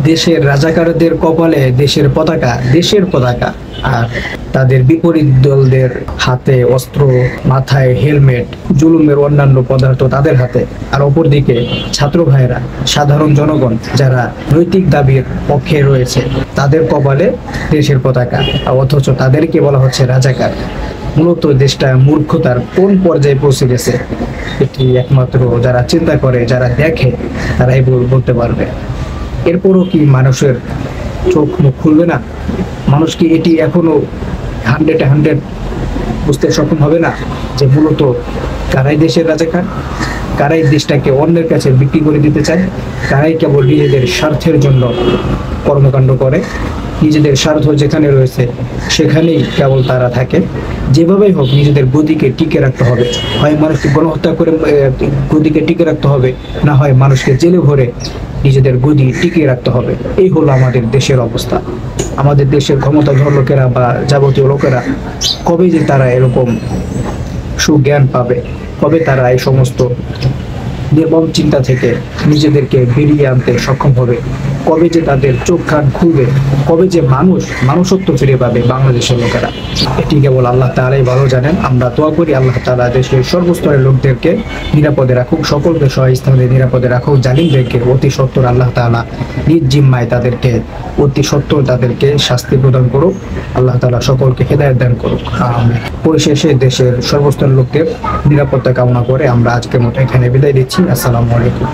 দেশের রাজাকারদের কপালে দেশের পতাকা, আর তাদের বিপরীত দলদের হাতে অস্ত্র, মাথায় হেলমেট, জুলুমের অন্যান্য পদার্থ তাদের হাতে। আর অপরদিকে ছাত্র ভাইরা, সাধারণ জনগণ যারা নৈতিক দাবির পক্ষে রয়েছে, তাদের কপালে দেশের পতাকা, অথচ তাদেরকে বলা হচ্ছে রাজাকার। মূলত দেশটা মূর্খতার কোন পর্যায়ে পৌঁছে গেছে, এটি একমাত্র যারা চিন্তা করে, যারা দেখে, তারাই বলতে পারবে। এরপরও কি মানুষের চোখ মুখ খুলবে না? মানুষ কি এটি এখনো 100 বুঝতে সক্ষম হবে না যে মূলত কারাই দেশের রাজাকার, কারাই দেশটাকে অন্যের কাছে বিক্রি করে দিতে চায়, কারাই কেবল নিজেদের স্বার্থের জন্য কর্মকাণ্ড করে, নিজেদের স্বার্থ যেখানে রয়েছে সেখানেই কেবল তারা থাকে। যেভাবেই হোক নিজেদের গদিকে টিকে রাখতে হবে, হয় মানুষকে গণহত্যা করে গদিকে টিকে রাখতে হবে, না হয় মানুষকে জেলে ভরে নিজেদের গদি টিকিয়ে রাখতে হবে। এই হলো আমাদের দেশের অবস্থা। আমাদের দেশের ক্ষমতাধর লোকেরা বা যাবতীয় লোকেরা কবে যে তারা এরকম সুজ্ঞান পাবে, কবে তারা এই সমস্ত নির্মম চিন্তা থেকে নিজেদেরকে বেরিয়ে আনতে সক্ষম হবে, কবে যে তাদের চোখ কান খুলবে, কবে যে মানুষত্ব ফিরে পাবে বাংলাদেশের লোকেরা, এটি কেবল আল্লাহ তাআলাই ভালো জানেন। আমরা দোয়া করি আল্লাহ তাআলা দেশের সর্বস্তরের লোকদেরকে নিরাপদে রাখুক, সকলকে সহায়স্থানে নিরাপদে রাখুক। জালিমদেরকে অতি সত্বর আল্লাহ তাআলা নিজ জিম্মায় অতি সত্বর তাদেরকে শাস্তি প্রদান করুক। আল্লাহ তাআলা সকলকে হেদায়েত দান করুক। পরিশেষে দেশের সর্বস্তরের লোকদের নিরাপত্তা কামনা করে আমরা আজকের মতো এখানে বিদায় দিচ্ছি। আসসালামু আলাইকুম।